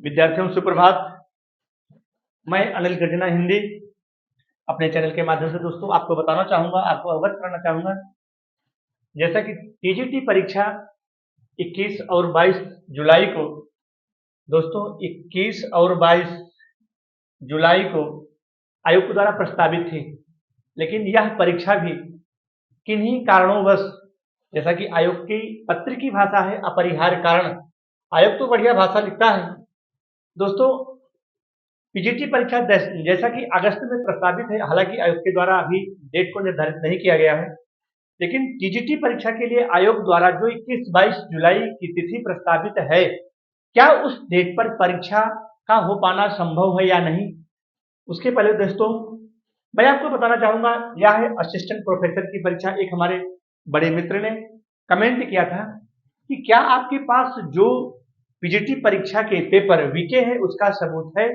विद्यार्थियों सुप्रभात। मैं अनिल गर्जना हिंदी अपने चैनल के माध्यम से दोस्तों आपको बताना चाहूंगा, आपको अवगत कराना चाहूंगा। जैसा कि टीजीटी परीक्षा 21 और 22 जुलाई को दोस्तों 21 और 22 जुलाई को आयोग के द्वारा प्रस्तावित थी, लेकिन यह परीक्षा भी किन्हीं कारणोंवश, जैसा कि आयोग की पत्र की भाषा है अपरिहार्य कारण। आयोग तो बढ़िया भाषा लिखता है दोस्तों। पीजीटी परीक्षा जैसा कि अगस्त में प्रस्तावित है, हालांकि आयोग के द्वारा अभी डेट को निर्धारित नहीं किया गया है, लेकिन टीजीटी परीक्षा के लिए आयोग द्वारा जो 21-22 जुलाई की तिथि प्रस्तावित है, क्या उस डेट पर परीक्षा का हो पाना संभव है या नहीं, उसके पहले दोस्तों मैं आपको बताना चाहूंगा। यह है असिस्टेंट प्रोफेसर की परीक्षा। एक हमारे बड़े मित्र ने कमेंट किया था कि क्या आपके पास जो पीजीटी परीक्षा के पेपर वीके है उसका सबूत है।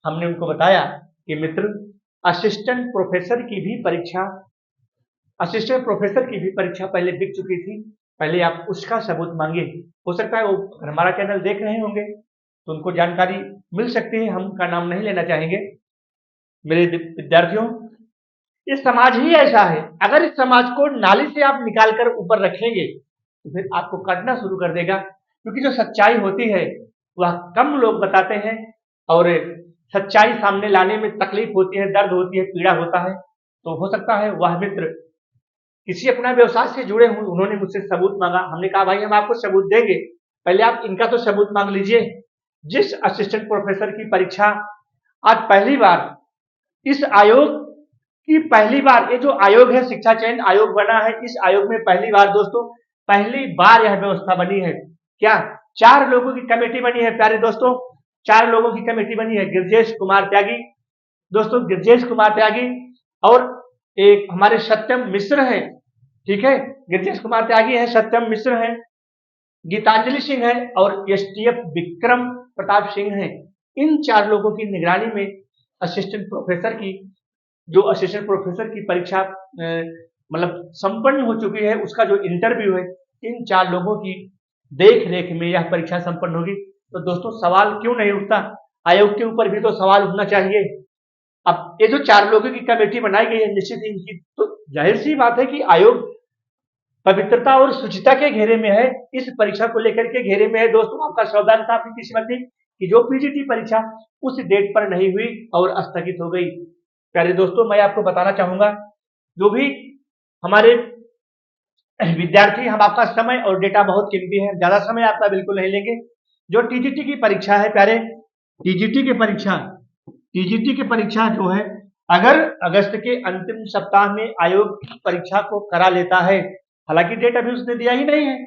हमने उनको बताया कि मित्र, असिस्टेंट प्रोफेसर की भी परीक्षा पहले बिक चुकी थी, पहले आप उसका सबूत मांगिए। हो सकता है वो हमारा चैनल देख रहे होंगे तो उनको जानकारी मिल सकती है, हम उनका नाम नहीं लेना चाहेंगे। मेरे विद्यार्थियों, ये समाज ही ऐसा है, अगर इस समाज को नाली से आप निकाल कर ऊपर रखेंगे तो फिर आपको काटना शुरू कर देगा, क्योंकि जो सच्चाई होती है वह कम लोग बताते हैं और सच्चाई सामने लाने में तकलीफ होती है, दर्द होती है, पीड़ा होता है। तो हो सकता है वह मित्र किसी अपना व्यवसाय से जुड़े हुए, उन्होंने मुझसे सबूत मांगा। हमने कहा भाई हम आपको सबूत देंगे, पहले आप इनका तो सबूत मांग लीजिए। जिस असिस्टेंट प्रोफेसर की परीक्षा आज पहली बार इस आयोग की ये जो आयोग है, शिक्षा चयन आयोग बना है, इस आयोग में पहली बार यह व्यवस्था बनी है। क्या 4 लोगों की कमेटी बनी है प्यारे दोस्तों, 4 लोगों की कमेटी बनी है। गिरजेश कुमार त्यागी दोस्तों, गिरजेश कुमार त्यागी और एक हमारे सत्यम मिश्र हैं, ठीक है, गिरजेश कुमार त्यागी है, सत्यम मिश्र हैं, गीतांजलि सिंह है और एसटीएफ विक्रम प्रताप सिंह हैं। इन 4 लोगों की निगरानी में असिस्टेंट प्रोफेसर की परीक्षा मतलब संपन्न हो चुकी है। उसका जो इंटरव्यू है, इन 4 लोगों की देख रेख में यह परीक्षा संपन्न होगी। तो दोस्तों सवाल क्यों नहीं उठता, आयोग के ऊपर भी तो सवाल उठना चाहिए। अब ये जो 4 लोगों की कमेटी बनाई गई है, निश्चित इनकी तो जाहिर सी बात है कि आयोग पवित्रता और शुचिता के घेरे में है, इस परीक्षा को लेकर के घेरे में है। दोस्तों आपका सावधान था, आपकी किस्मत थी कि जो पीजीटी परीक्षा उस डेट पर नहीं हुई और स्थगित हो गई। प्यारे दोस्तों, मैं आपको बताना चाहूंगा, जो भी हमारे विद्यार्थी, हम आपका समय और डेटा बहुत कीमती है, ज्यादा समय आपका बिल्कुल नहीं लेंगे। जो टीजीटी की परीक्षा है प्यारे, टीजीटी की परीक्षा जो है, अगर अगस्त के अंतिम सप्ताह में आयोग परीक्षा को करा लेता है, हालांकि डेट अभी उसने दिया ही नहीं है,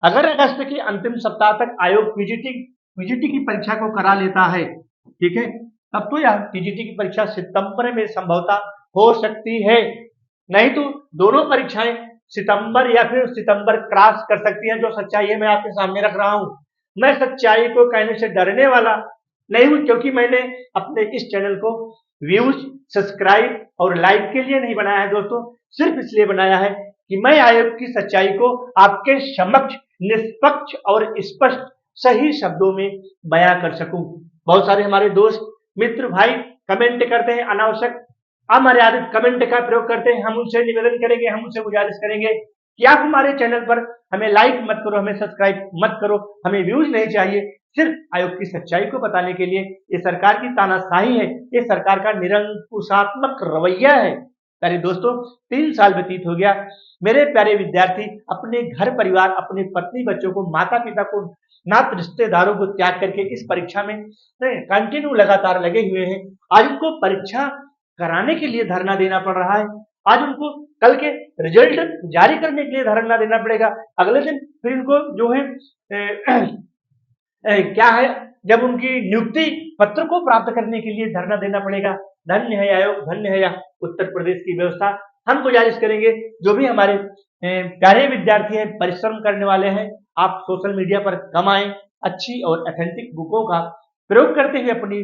अगर अगस्त के अंतिम सप्ताह तक आयोग पीजीटी की परीक्षा को करा लेता है, ठीक है, तब तो यह पीजीटी की परीक्षा सितंबर में संभवतः हो सकती है। नहीं तो दोनों परीक्षाएं सितंबर या फिर सितंबर क्रॉस कर सकती हैं। जो सच्चाई है मैं आपके सामने रख रहा हूं। मैं सच्चाई को कहने से डरने वाला नहीं हूं, क्योंकि मैंने अपने इस चैनल को व्यूज, सब्सक्राइब और लाइक के लिए नहीं बनाया है दोस्तों, सिर्फ इसलिए बनाया है कि मैं आयोग की सच्चाई को आपके समक्ष निष्पक्ष और स्पष्ट सही शब्दों में बयां कर सकूं। बहुत सारे हमारे दोस्त मित्र भाई कमेंट करते हैं, अनावश्यक अमर्यादित कमेंट का प्रयोग करते हैं। हम उनसे निवेदन करेंगे, हम उनसे गुजारिश करेंगे कि आप हमारे चैनल पर हमें लाइक मत करो, हमें सब्सक्राइब मत करो, हमें व्यूज नहीं चाहिए। सिर्फ आयोग की सच्चाई को बताने के लिए ये सरकार की तानाशाही है, ये सरकार का निरंकुशात्मक रवैया है। प्यारे दोस्तों, 3 साल व्यतीत हो गया। मेरे प्यारे विद्यार्थी अपने घर परिवार, अपने पत्नी बच्चों को, माता पिता को, नात रिश्तेदारों को त्याग करके इस परीक्षा में कंटिन्यू लगातार लगे हुए हैं। आज उनको परीक्षा कराने के लिए धरना देना पड़ रहा है, आज उनको कल के रिजल्ट जारी करने के लिए धरना देना पड़ेगा। अगले दिन फिर इनको जो है क्या है, जब उनकी नियुक्ति पत्र को प्राप्त करने के लिए धरना देना पड़ेगा। धन्य है आयोग, धन्य है यह उत्तर प्रदेश की व्यवस्था। हम गुजारिश करेंगे जो भी हमारे प्यारे विद्यार्थी हैं, परिश्रम करने वाले हैं, आप सोशल मीडिया पर कम आए, अच्छी और ऑथेंटिक बुकों का प्रयोग करते हुए अपनी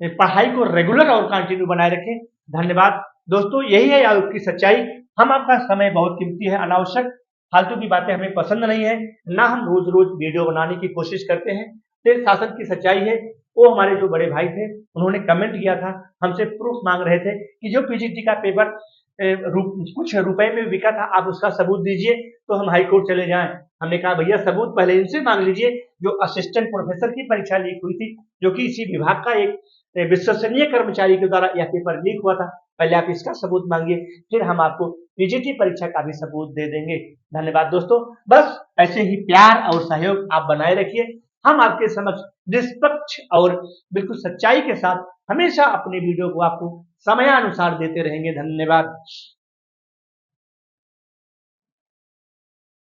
पढ़ाई को रेगुलर और कंटिन्यू बनाए रखें। धन्यवाद दोस्तों, यही है आयोग की सच्चाई। हम आपका समय बहुत कीमती है, अनावश्यक फालतू की बातें हमें पसंद नहीं है, ना हम रोज रोज वीडियो बनाने की कोशिश करते हैं। शासन की सच्चाई है। वो हमारे जो बड़े भाई थे उन्होंने कमेंट किया था, हमसे प्रूफ मांग रहे थे कि जो पीजीटी का पेपर कुछ रुपए में बिका था, आप उसका सबूत दीजिए तो हम हाई कोर्ट चले जाएं। हमने कहा भैया सबूत पहले इनसे मांग लीजिए जो असिस्टेंट प्रोफेसर की परीक्षा लीक हुई थी, जो कि इसी विभाग का एक विश्वसनीय कर्मचारी के द्वारा यह पेपर लीक हुआ था। पहले आप इसका सबूत मांगिए, फिर हम आपको पीजीटी परीक्षा का भी सबूत दे देंगे। धन्यवाद दोस्तों। बस ऐसे ही प्यार और सहयोग आप बनाए रखिए। हम आपके समक्ष निष्पक्ष और बिल्कुल सच्चाई के साथ हमेशा अपने वीडियो को आपको समयानुसार देते रहेंगे। धन्यवाद।